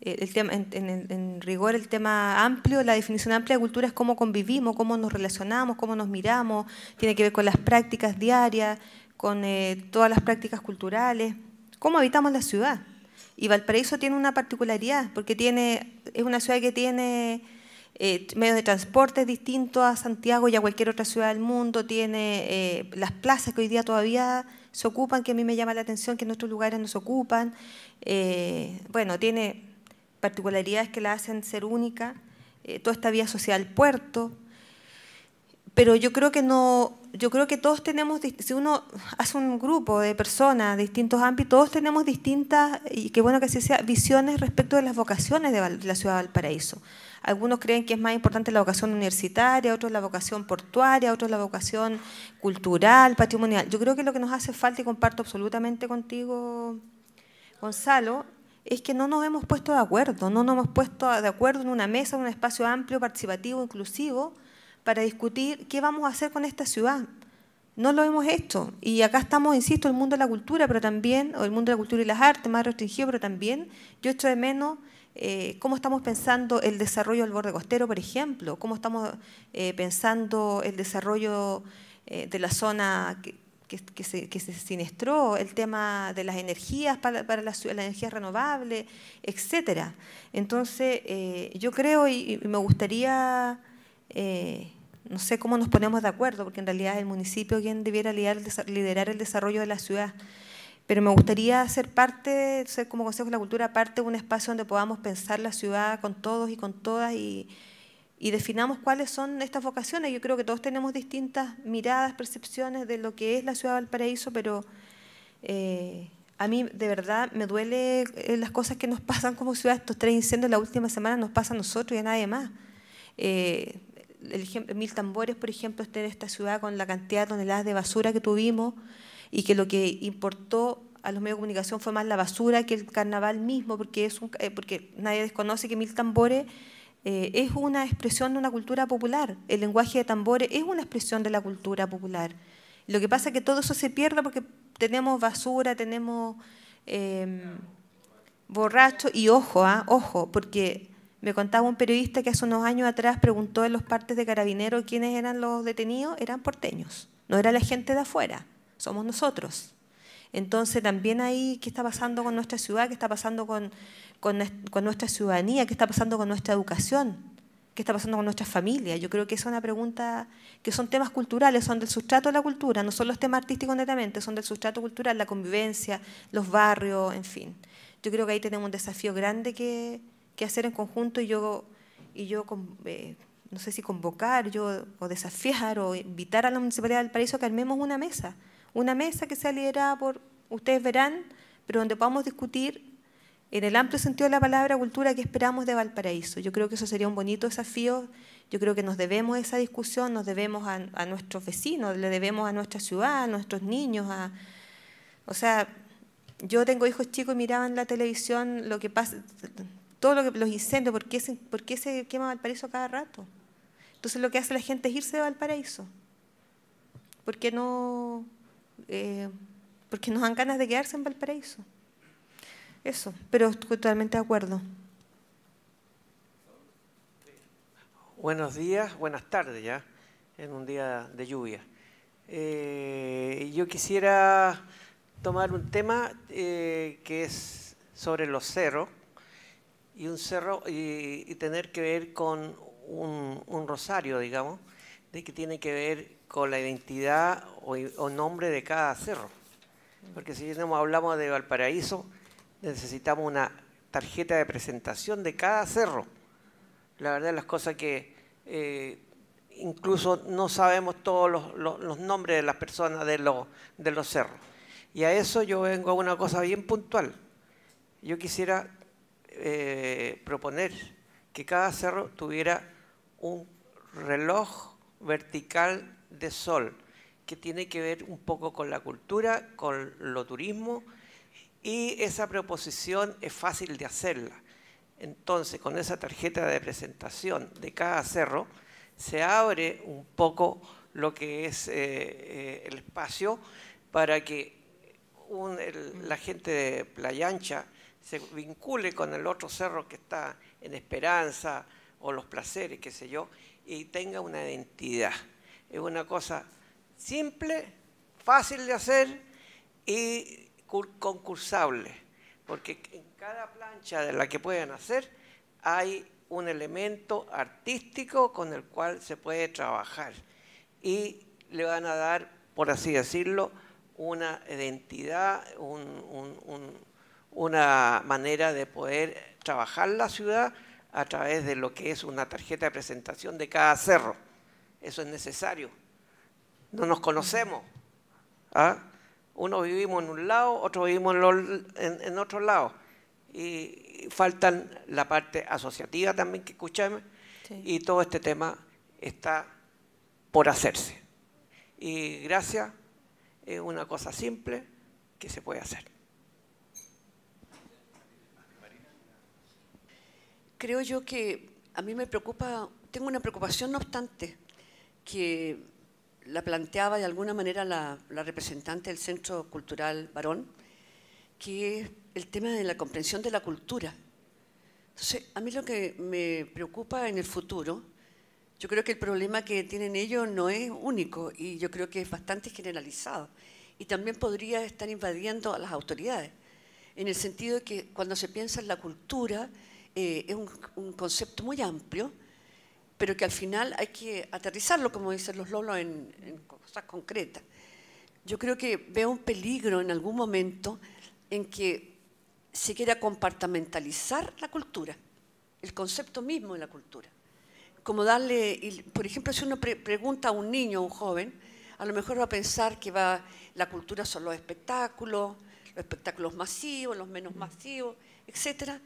en rigor, el tema amplio, la definición amplia de cultura es cómo convivimos, cómo nos relacionamos, cómo nos miramos, tiene que ver con las prácticas diarias, con todas las prácticas culturales, cómo habitamos la ciudad. Y Valparaíso tiene una particularidad, porque es una ciudad que tiene medios de transporte distintos a Santiago y a cualquier otra ciudad del mundo, tiene las plazas que hoy día todavía se ocupan, que a mí me llama la atención, que en otros lugares no se ocupan. Bueno, tiene particularidades que la hacen ser única, toda esta vía asociada al puerto. Pero yo creo que todos tenemos, si uno hace un grupo de personas de distintos ámbitos, todos tenemos distintas, y qué bueno que así sea, visiones respecto de las vocaciones de la ciudad de Valparaíso. Algunos creen que es más importante la vocación universitaria, otros la vocación portuaria, otros la vocación cultural, patrimonial. Yo creo que lo que nos hace falta, y comparto absolutamente contigo, Gonzalo, es que no nos hemos puesto de acuerdo, no nos hemos puesto de acuerdo en una mesa, en un espacio amplio, participativo, inclusivo, para discutir qué vamos a hacer con esta ciudad. No lo hemos hecho. Y acá estamos, insisto, el mundo de la cultura, pero también, o el mundo de la cultura y las artes, más restringido, pero también yo echo de menos cómo estamos pensando el desarrollo del borde costero, por ejemplo, cómo estamos pensando el desarrollo de la zona que se siniestró, el tema de las energías para la energía renovable, etcétera. Entonces, yo creo y me gustaría... no sé cómo nos ponemos de acuerdo, porque en realidad es el municipio quien debiera liderar el desarrollo de la ciudad. Pero me gustaría ser como Consejo de la Cultura, parte de un espacio donde podamos pensar la ciudad con todos y con todas y definamos cuáles son estas vocaciones. Yo creo que todos tenemos distintas miradas, percepciones de lo que es la ciudad de Valparaíso, pero a mí de verdad me duele las cosas que nos pasan como ciudad. Estos 3 incendios la última semana nos pasa a nosotros y a nadie más. El ejemplo, Mil Tambores, por ejemplo, está en esta ciudad con la cantidad de toneladas de basura que tuvimos y que lo que importó a los medios de comunicación fue más la basura que el carnaval mismo, porque nadie desconoce que Mil Tambores es una expresión de una cultura popular. El lenguaje de tambores es una expresión de la cultura popular. Lo que pasa es que todo eso se pierde porque tenemos basura, tenemos borrachos y ojo, porque... Me contaba un periodista que hace unos años atrás preguntó en los partes de Carabineros quiénes eran los detenidos, eran porteños, no era la gente de afuera, somos nosotros. Entonces también ahí, ¿qué está pasando con nuestra ciudad? ¿Qué está pasando con nuestra ciudadanía? ¿Qué está pasando con nuestra educación? ¿Qué está pasando con nuestra familia? Yo creo que es una pregunta, que son temas culturales, son del sustrato de la cultura, no son los temas artísticos netamente, son del sustrato cultural, la convivencia, los barrios, en fin. Yo creo que ahí tenemos un desafío grande que hacer en conjunto y yo no sé si convocar o desafiar o invitar a la Municipalidad de Valparaíso a que armemos una mesa que sea liderada por, ustedes verán, pero donde podamos discutir en el amplio sentido de la palabra cultura que esperamos de Valparaíso. Yo creo que eso sería un bonito desafío, yo creo que nos debemos esa discusión, nos debemos a nuestros vecinos, le debemos a nuestra ciudad, a nuestros niños, o sea, yo tengo hijos chicos y miraban la televisión lo que pasa... los incendios, ¿por qué se quema Valparaíso cada rato? Entonces lo que hace la gente es irse de Valparaíso. Porque nos dan ganas de quedarse en Valparaíso. Eso, pero estoy totalmente de acuerdo. Buenos días, buenas tardes ya, en un día de lluvia. Yo quisiera tomar un tema que es sobre los cerros, y un cerro y tener que ver con un rosario, digamos, de que tiene que ver con la identidad o nombre de cada cerro. Porque si hablamos de Valparaíso, necesitamos una tarjeta de presentación de cada cerro. La verdad, las cosas que incluso no sabemos todos los nombres de las personas de los cerros. Y a eso yo vengo a una cosa bien puntual. Yo quisiera proponer que cada cerro tuviera un reloj vertical de sol, que tiene que ver un poco con la cultura, con lo turismo, y esa proposición es fácil de hacerla. Entonces, con esa tarjeta de presentación de cada cerro, se abre un poco lo que es el espacio para que la gente de Playa Ancha se vincule con el otro cerro que está en Esperanza o Los Placeres, qué sé yo, y tenga una identidad. Es una cosa simple, fácil de hacer y concursable, porque en cada plancha de la que puedan hacer hay un elemento artístico con el cual se puede trabajar y le van a dar, por así decirlo, una identidad, una manera de poder trabajar la ciudad a través de lo que es una tarjeta de presentación de cada cerro. Eso es necesario. No nos conocemos. ¿Ah? Uno vivimos en un lado, otro vivimos en otro lado. Y faltan la parte asociativa también que escuchamos. Sí. Y todo este tema está por hacerse. Y gracias, es una cosa simple que se puede hacer. Creo yo que a mí me preocupa, tengo una preocupación no obstante, que la planteaba de alguna manera la representante del Centro Cultural Barón, que es el tema de la comprensión de la cultura. Entonces, a mí lo que me preocupa en el futuro, yo creo que el problema que tienen ellos no es único y yo creo que es bastante generalizado y también podría estar invadiendo a las autoridades, en el sentido de que cuando se piensa en la cultura es un concepto muy amplio, pero que al final hay que aterrizarlo, como dicen los lolos, en cosas concretas. Yo creo que veo un peligro en algún momento en que se quiera compartimentalizar la cultura, el concepto mismo de la cultura. Como darle, por ejemplo, si uno pregunta a un niño o un joven, a lo mejor va a pensar que la cultura son los espectáculos masivos, los menos masivos, etcétera,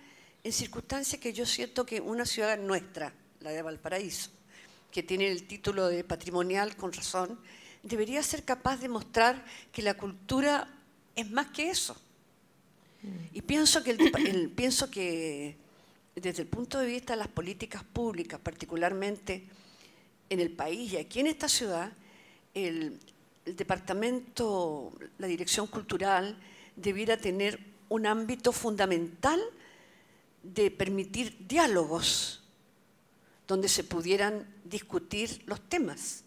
en circunstancias que yo siento que una ciudad nuestra, la de Valparaíso, que tiene el título de patrimonial con razón, debería ser capaz de mostrar que la cultura es más que eso. Y pienso que desde el punto de vista de las políticas públicas, particularmente en el país y aquí en esta ciudad, el departamento, la dirección cultural, debiera tener un ámbito fundamental de permitir diálogos donde se pudieran discutir los temas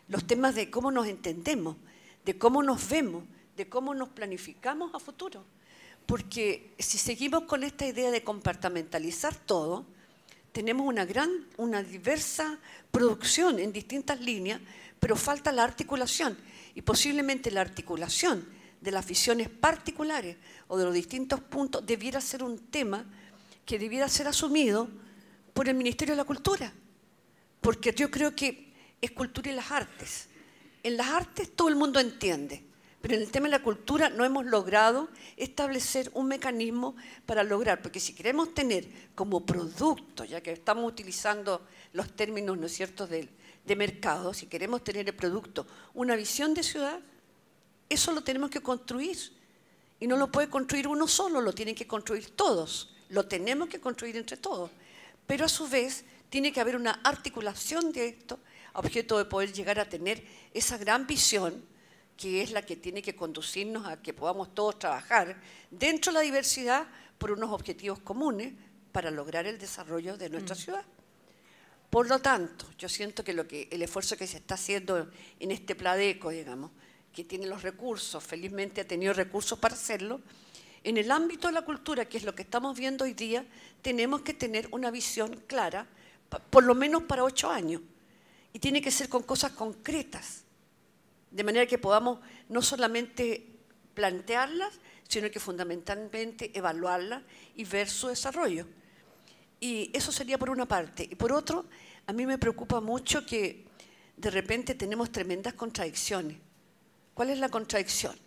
de cómo nos entendemos, de cómo nos vemos, de cómo nos planificamos a futuro. Porque si seguimos con esta idea de compartimentalizar todo, tenemos una diversa producción en distintas líneas, pero falta la articulación, y posiblemente la articulación de las visiones particulares o de los distintos puntos debiera ser un tema que debiera ser asumido por el Ministerio de la Cultura, porque yo creo que es cultura y las artes. En las artes todo el mundo entiende, pero en el tema de la cultura no hemos logrado establecer un mecanismo para lograr, porque si queremos tener como producto, ya que estamos utilizando los términos, ¿no es cierto?, de mercado, si queremos tener el producto, una visión de ciudad, eso lo tenemos que construir. Y no lo puede construir uno solo, lo tienen que construir todos. Lo tenemos que construir entre todos. Pero a su vez tiene que haber una articulación de esto a objeto de poder llegar a tener esa gran visión que es la que tiene que conducirnos a que podamos todos trabajar dentro de la diversidad por unos objetivos comunes para lograr el desarrollo de nuestra ciudad. Por lo tanto, yo siento que el esfuerzo que se está haciendo en este Pladeco, digamos, que tiene los recursos, felizmente ha tenido recursos para hacerlo, en el ámbito de la cultura, que es lo que estamos viendo hoy día, tenemos que tener una visión clara, por lo menos para 8 años, y tiene que ser con cosas concretas, de manera que podamos no solamente plantearlas, sino que fundamentalmente evaluarlas y ver su desarrollo. Y eso sería por una parte. Y por otro, a mí me preocupa mucho que de repente tenemos tremendas contradicciones. ¿Cuál es la contradicción?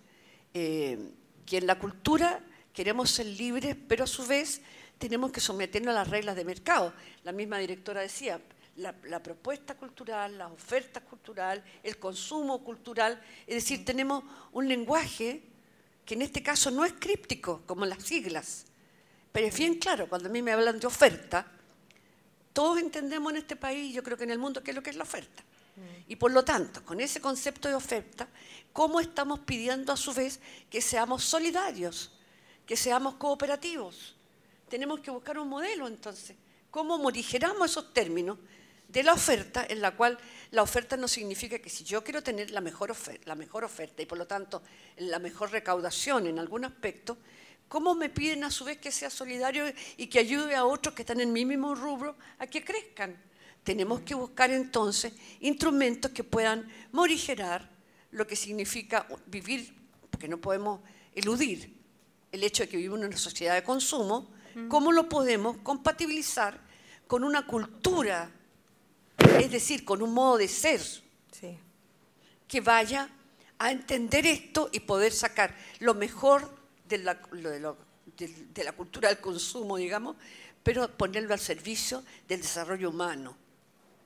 Que en la cultura queremos ser libres, pero a su vez tenemos que someternos a las reglas de mercado. La misma directora decía, la propuesta cultural, las ofertas culturales, el consumo cultural, es decir, tenemos un lenguaje que en este caso no es críptico, como las siglas, pero es bien claro, cuando a mí me hablan de oferta, todos entendemos en este país, yo creo que en el mundo, qué es lo que es la oferta. Y por lo tanto, con ese concepto de oferta, ¿cómo estamos pidiendo a su vez que seamos solidarios, que seamos cooperativos? Tenemos que buscar un modelo entonces. ¿Cómo morigeramos esos términos de la oferta, en la cual la oferta no significa que si yo quiero tener la mejor oferta y por lo tanto la mejor recaudación en algún aspecto, ¿cómo me piden a su vez que sea solidario y que ayude a otros que están en mi mismo rubro a que crezcan? Tenemos que buscar entonces instrumentos que puedan morigerar lo que significa vivir, porque no podemos eludir el hecho de que vivimos en una sociedad de consumo, cómo lo podemos compatibilizar con una cultura, es decir, con un modo de ser que vaya a entender esto y poder sacar lo mejor de la cultura del consumo, digamos, pero ponerlo al servicio del desarrollo humano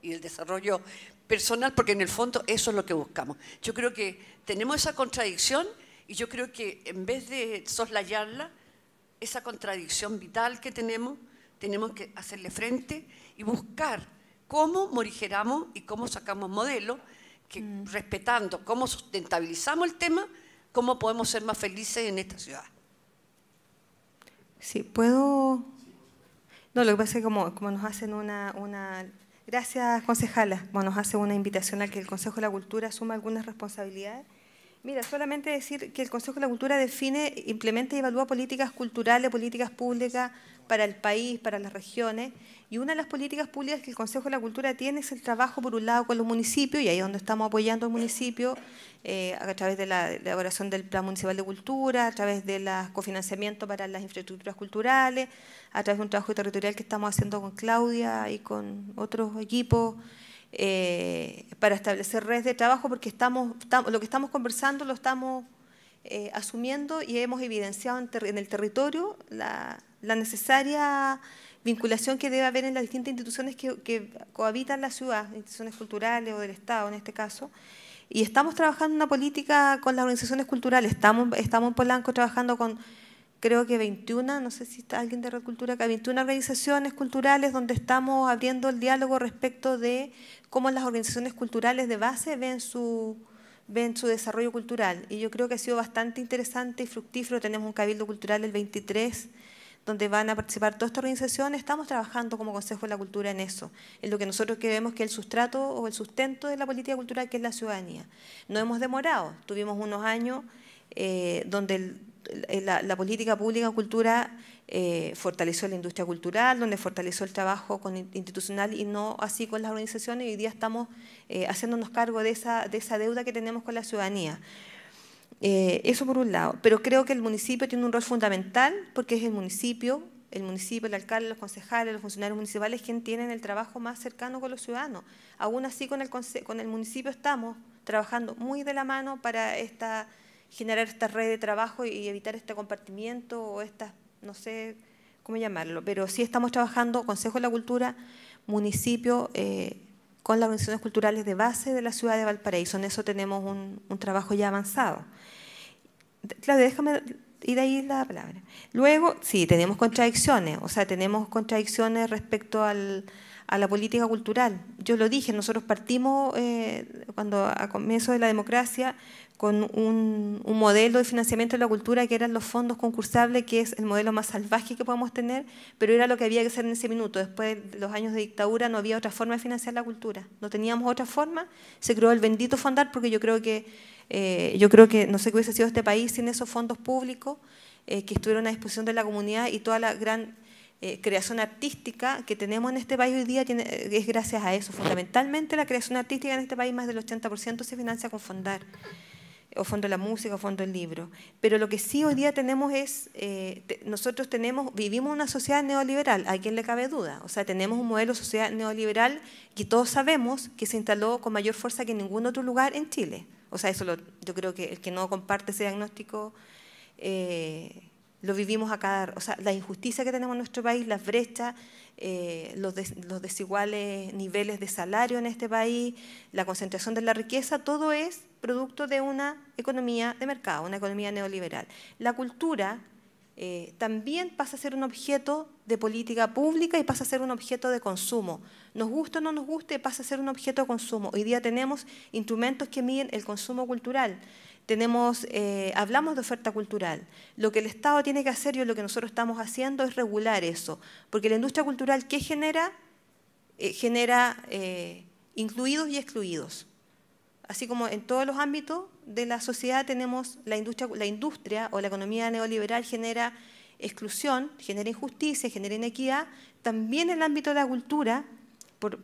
y del desarrollo personal, porque en el fondo eso es lo que buscamos. Yo creo que tenemos esa contradicción y yo creo que en vez de soslayarla, esa contradicción vital que tenemos que hacerle frente y buscar cómo morigeramos y cómo sacamos modelos que, respetando cómo sustentabilizamos el tema, cómo podemos ser más felices en esta ciudad. Sí, puedo... No, lo que pasa es que como nos hacen una... Gracias, concejala. Bueno, nos hace una invitación a que el Consejo de la Cultura asuma algunas responsabilidades. Mira, solamente decir que el Consejo de la Cultura define, implementa y evalúa políticas culturales, políticas públicas para el país, para las regiones. Y una de las políticas públicas que el Consejo de la Cultura tiene es el trabajo, por un lado, con los municipios, y ahí es donde estamos apoyando al municipio, a través de la elaboración del Plan Municipal de Cultura, a través del cofinanciamiento para las infraestructuras culturales, a través de un trabajo territorial que estamos haciendo con Claudia y con otros equipos, para establecer redes de trabajo, porque lo que estamos conversando lo estamos asumiendo y hemos evidenciado en el territorio la necesaria vinculación que debe haber en las distintas instituciones que cohabitan la ciudad, instituciones culturales o del Estado en este caso, y estamos trabajando en una política con las organizaciones culturales. Estamos en Polanco trabajando con, creo que 21, no sé si está alguien de Red Cultura acá, 21 organizaciones culturales donde estamos abriendo el diálogo respecto de cómo las organizaciones culturales de base ven su desarrollo cultural. Y yo creo que ha sido bastante interesante y fructífero. Tenemos un cabildo cultural el 23, donde van a participar todas estas organizaciones. Estamos trabajando como Consejo de la Cultura en eso, en lo que nosotros creemos que es el sustrato o el sustento de la política cultural, que es la ciudadanía. No hemos demorado, tuvimos unos años donde la política pública en cultura fortaleció la industria cultural, donde fortaleció el trabajo institucional y no así con las organizaciones, y hoy día estamos haciéndonos cargo de esa deuda que tenemos con la ciudadanía. Eso por un lado, pero creo que el municipio tiene un rol fundamental, porque es el municipio, el alcalde, los concejales, los funcionarios municipales quienes tienen el trabajo más cercano con los ciudadanos. Aún así con el municipio estamos trabajando muy de la mano para generar esta red de trabajo y evitar este compartimiento o no sé cómo llamarlo, pero sí estamos trabajando Consejo de la Cultura, municipio, con las organizaciones culturales de base de la ciudad de Valparaíso. En eso tenemos un trabajo ya avanzado. Claudia, déjame ir ahí la palabra. Luego, sí, tenemos contradicciones, tenemos contradicciones respecto a la política cultural. Yo lo dije, nosotros partimos a comienzo de la democracia con un modelo de financiamiento de la cultura que eran los fondos concursables, que es el modelo más salvaje que podemos tener, pero era lo que había que hacer en ese minuto. Después de los años de dictadura no había otra forma de financiar la cultura, no teníamos otra forma, se creó el bendito Fondar, porque yo creo que no sé qué hubiese sido este país sin esos fondos públicos que estuvieron a disposición de la comunidad, y toda la gran creación artística que tenemos en este país hoy día es gracias a eso. Fundamentalmente la creación artística en este país, más del 80% se financia con Fondar, o Fondo de la Música, o Fondo del Libro. Pero lo que sí hoy día tenemos es, nosotros vivimos una sociedad neoliberal, ¿a quién le cabe duda? Tenemos un modelo de sociedad neoliberal que todos sabemos que se instaló con mayor fuerza que en ningún otro lugar en Chile. Yo creo que el que no comparte ese diagnóstico Lo vivimos acá, o sea, la injusticia que tenemos en nuestro país, las brechas, los desiguales niveles de salario en este país, la concentración de la riqueza, todo es producto de una economía de mercado, una economía neoliberal. La cultura también pasa a ser un objeto de política pública y pasa a ser un objeto de consumo. Nos guste o no nos guste, pasa a ser un objeto de consumo. Hoy día tenemos instrumentos que miden el consumo cultural. Hablamos de oferta cultural. Lo que el Estado tiene que hacer y lo que nosotros estamos haciendo es regular eso. Porque la industria cultural, ¿qué genera? Genera incluidos y excluidos. Así como en todos los ámbitos de la sociedad tenemos la industria o la economía neoliberal genera exclusión, genera injusticia, genera inequidad, también en el ámbito de la cultura, por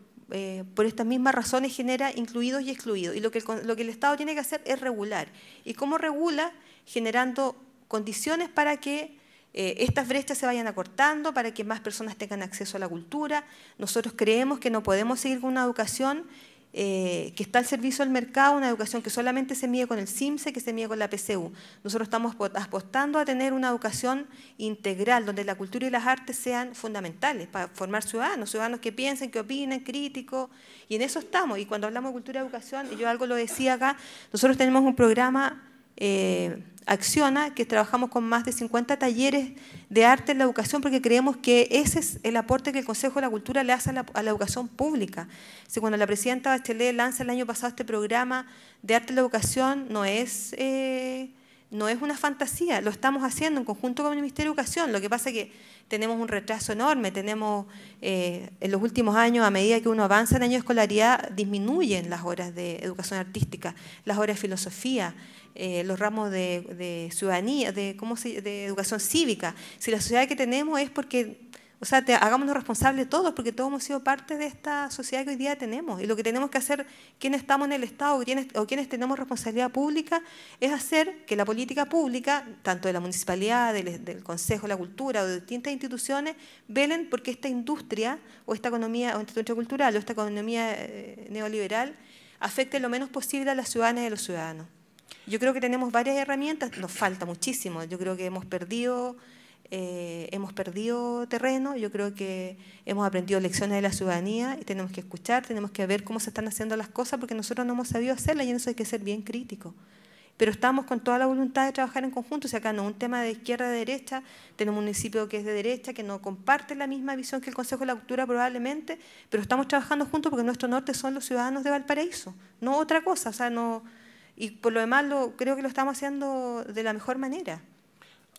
estas mismas razones, genera incluidos y excluidos. Y lo que el Estado tiene que hacer es regular. ¿Y cómo regula? Generando condiciones para que estas brechas se vayan acortando, para que más personas tengan acceso a la cultura. Nosotros creemos que no podemos seguir con una educación que está al servicio del mercado, una educación que solamente se mide con el CIMSE, que se mide con la PCU. Nosotros estamos apostando a tener una educación integral, donde la cultura y las artes sean fundamentales para formar ciudadanos que piensen, que opinen, críticos, y en eso estamos. Y cuando hablamos de cultura y educación, y yo algo lo decía acá, nosotros tenemos un programa Acciona, que trabajamos con más de 50 talleres de arte en la educación, porque creemos que ese es el aporte que el Consejo de la Cultura le hace a la educación pública. Si cuando la presidenta Bachelet lanza el año pasado este programa de arte en la educación, no es una fantasía, lo estamos haciendo en conjunto con el Ministerio de Educación. Lo que pasa es que tenemos un retraso enorme, en los últimos años, a medida que uno avanza en el año de escolaridad, disminuyen las horas de educación artística, las horas de filosofía, los ramos de ciudadanía, de educación cívica. Si la sociedad que tenemos es porque, o sea, hagámonos responsables todos, porque todos hemos sido parte de esta sociedad que hoy día tenemos. Y lo que tenemos que hacer, quienes estamos en el Estado o quienes tenemos responsabilidad pública, es hacer que la política pública, tanto de la municipalidad, del Consejo de la Cultura o de distintas instituciones, velen porque esta industria o esta economía, o esta industria cultural o esta economía neoliberal afecte lo menos posible a las ciudadanas y a los ciudadanos. Yo creo que tenemos varias herramientas, nos falta muchísimo. Yo creo que hemos perdido terreno, yo creo que hemos aprendido lecciones de la ciudadanía y tenemos que escuchar, tenemos que ver cómo se están haciendo las cosas, porque nosotros no hemos sabido hacerlas y en eso hay que ser bien críticos. Pero estamos con toda la voluntad de trabajar en conjunto. O sea, acá no es un tema de izquierda de derecha, tenemos un municipio que es de derecha, que no comparte la misma visión que el Consejo de la Cultura probablemente, pero estamos trabajando juntos porque nuestro norte son los ciudadanos de Valparaíso, no otra cosa. O sea, y por lo demás creo que lo estamos haciendo de la mejor manera.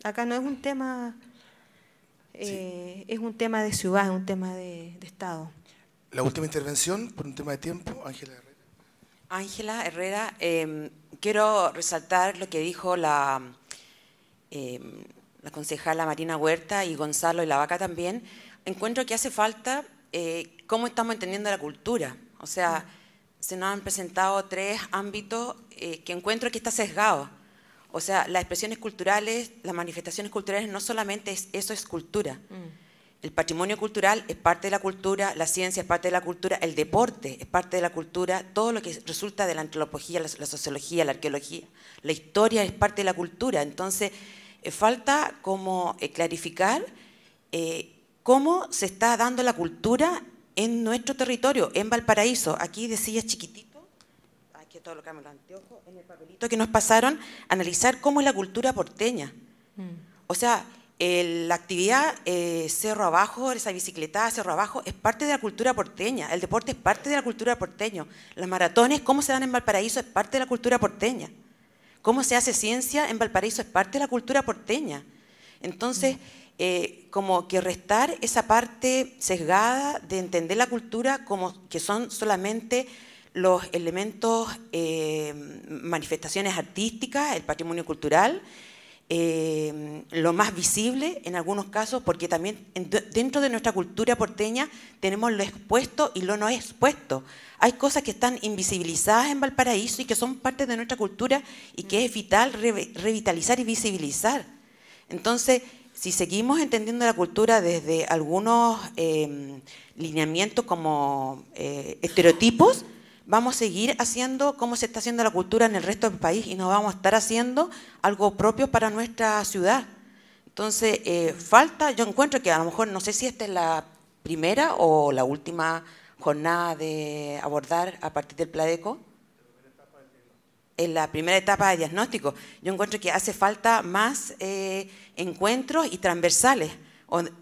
Acá no es un tema, es un tema de ciudad, es un tema de Estado. La última intervención, por un tema de tiempo, Ángela Herrera. Ángela Herrera, quiero resaltar lo que dijo la concejala Marina Huerta y Gonzalo y la Vaca también. Encuentro que hace falta cómo estamos entendiendo la cultura. O sea, se nos han presentado 3 ámbitos que encuentro que está sesgado. O sea, las expresiones culturales, las manifestaciones culturales, no solamente eso es cultura. El patrimonio cultural es parte de la cultura, la ciencia es parte de la cultura, el deporte es parte de la cultura, todo lo que resulta de la antropología, la sociología, la arqueología, la historia es parte de la cultura. Entonces, falta como clarificar cómo se está dando la cultura en nuestro territorio, en Valparaíso. Aquí decía chiquitito, aquí todo lo que me lo anteojo, en el papelito que nos pasaron, analizar cómo es la cultura porteña. O sea, la actividad Cerro Abajo, esa bicicletada Cerro Abajo, es parte de la cultura porteña, el deporte es parte de la cultura porteña, las maratones, cómo se dan en Valparaíso, es parte de la cultura porteña, cómo se hace ciencia en Valparaíso, es parte de la cultura porteña. Entonces, como que restar esa parte sesgada de entender la cultura como que son solamente los elementos, manifestaciones artísticas, el patrimonio cultural, lo más visible en algunos casos, porque también dentro de nuestra cultura porteña tenemos lo expuesto y lo no expuesto. Hay cosas que están invisibilizadas en Valparaíso y que son parte de nuestra cultura y que es vital revitalizar y visibilizar. Entonces, si seguimos entendiendo la cultura desde algunos lineamientos como estereotipos, vamos a seguir haciendo como se está haciendo la cultura en el resto del país y no vamos a estar haciendo algo propio para nuestra ciudad. Entonces, falta, yo encuentro que a lo mejor, no sé si esta es la primera o la última jornada de abordar a partir del Pladeco. En la primera etapa de diagnóstico, yo encuentro que hace falta más encuentros y transversales,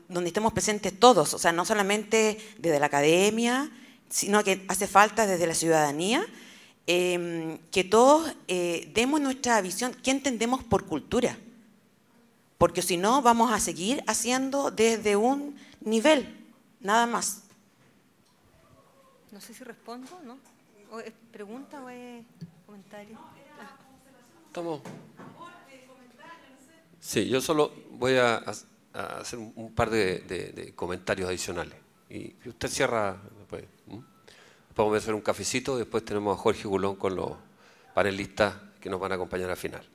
donde estemos presentes todos, o sea, no solamente desde la academia, sino que hace falta desde la ciudadanía, que todos demos nuestra visión, qué entendemos por cultura, porque si no vamos a seguir haciendo desde un nivel, nada más. No sé si respondo, ¿no? ¿O es pregunta o es comentario? ¿Estamos? Sí, yo solo voy a hacer un par de comentarios adicionales. Y usted cierra después. Vamos a hacer un cafecito y después tenemos a Jorge Gulón con los panelistas que nos van a acompañar al final.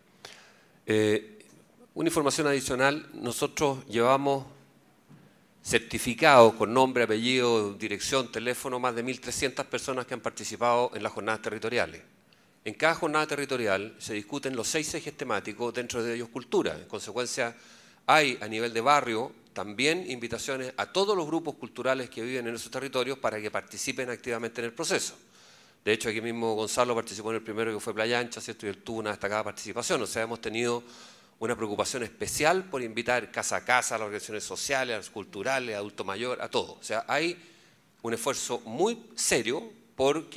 Una información adicional, nosotros llevamos certificados con nombre, apellido, dirección, teléfono, más de 1.300 personas que han participado en las jornadas territoriales. En cada jornada territorial se discuten los 6 ejes temáticos, dentro de ellos cultura. En consecuencia, hay a nivel de barrio también invitaciones a todos los grupos culturales que viven en esos territorios para que participen activamente en el proceso. De hecho, aquí mismo Gonzalo participó en el primero, que fue Playa Ancha, ¿cierto? Y él tuvo una destacada participación. O sea, hemos tenido una preocupación especial por invitar casa a casa a las organizaciones sociales, a los culturales, a adulto mayor, a todos. O sea, hay un esfuerzo muy serio por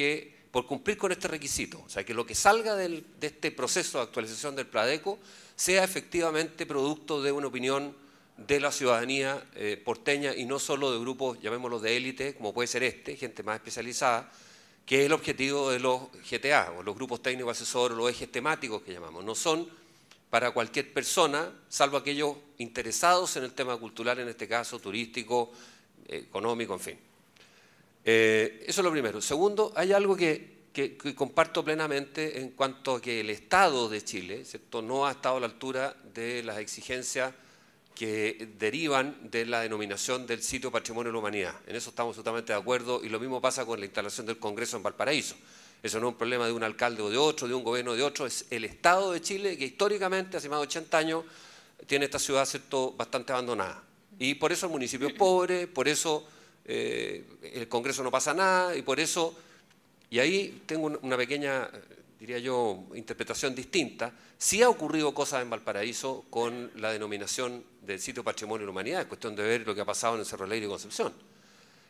cumplir con este requisito. O sea, que lo que salga de este proceso de actualización del Pladeco sea efectivamente producto de una opinión de la ciudadanía porteña y no solo de grupos, llamémoslos de élite, como puede ser gente más especializada, que es el objetivo de los GTA, o los grupos técnicos asesores, o los ejes temáticos que llamamos. No son para cualquier persona, salvo aquellos interesados en el tema cultural, en este caso turístico, económico, en fin. Eso es lo primero. Segundo, hay algo que comparto plenamente en cuanto a que el Estado de Chile, ¿cierto?, no ha estado a la altura de las exigencias que derivan de la denominación del sitio Patrimonio de la Humanidad. En eso estamos totalmente de acuerdo y lo mismo pasa con la instalación del Congreso en Valparaíso. Eso no es un problema de un alcalde o de otro, de un gobierno de otro, es el Estado de Chile que históricamente, hace más de 80 años, tiene esta ciudad, ¿cierto?, bastante abandonada. Y por eso el municipio es pobre, por eso el Congreso no pasa nada y por eso, y ahí tengo una pequeña, diría yo, interpretación distinta. Sí ha ocurrido cosas en Valparaíso con la denominación del sitio Patrimonio de la Humanidad, es cuestión de ver lo que ha pasado en el Cerro Alegre y Concepción.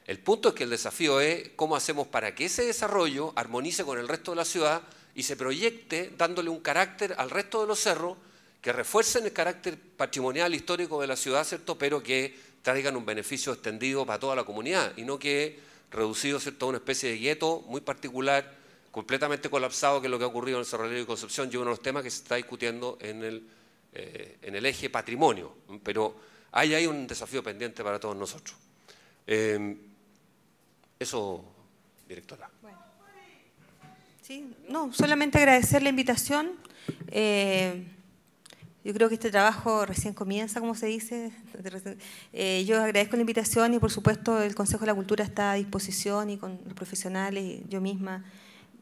El punto es que el desafío es cómo hacemos para que ese desarrollo armonice con el resto de la ciudad y se proyecte dándole un carácter al resto de los cerros que refuercen el carácter patrimonial histórico de la ciudad, ¿cierto?, pero que traigan un beneficio extendido para toda la comunidad y no que reducido, ¿cierto?, a una especie de gueto muy particular, completamente colapsado, que es lo que ha ocurrido en el Cerro Alegre y Concepción, y uno de los temas que se está discutiendo en el eje patrimonio. Pero hay ahí un desafío pendiente para todos nosotros. Eso, directora. Bueno. Sí, no, solamente agradecer la invitación. Yo creo que este trabajo recién comienza, como se dice. Yo agradezco la invitación y, por supuesto, el Consejo de la Cultura está a disposición y con los profesionales y yo misma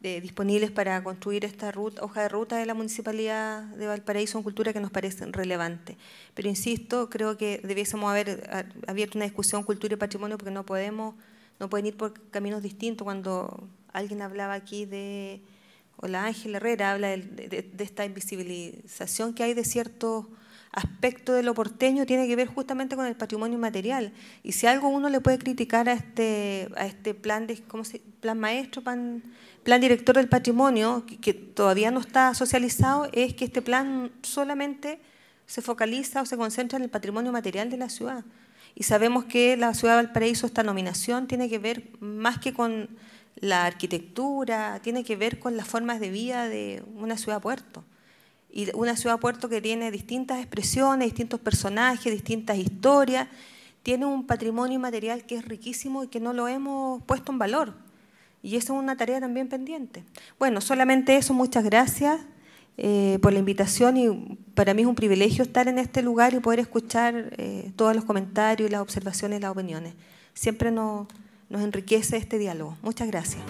disponibles para construir esta hoja de ruta de la Municipalidad de Valparaíso en cultura que nos parece relevante. Pero insisto, creo que debiésemos haber abierto una discusión cultura y patrimonio porque no pueden ir por caminos distintos. Cuando alguien hablaba aquí o la Ángela Herrera habla de esta invisibilización que hay de ciertos aspectos de lo porteño, tiene que ver justamente con el patrimonio inmaterial. Y si algo uno le puede criticar a este plan, plan maestro, plan director del patrimonio, que todavía no está socializado, es que este plan solamente se focaliza o se concentra en el patrimonio material de la ciudad. Y sabemos que la ciudad de Valparaíso, esta nominación, tiene que ver más que con la arquitectura, tiene que ver con las formas de vida de una ciudad-puerto. Y una ciudad-puerto que tiene distintas expresiones, distintos personajes, distintas historias, tiene un patrimonio inmaterial que es riquísimo y que no lo hemos puesto en valor. Y eso es una tarea también pendiente. Bueno, solamente eso, muchas gracias por la invitación y para mí es un privilegio estar en este lugar y poder escuchar todos los comentarios, las observaciones y las opiniones. Siempre nos enriquece este diálogo. Muchas gracias.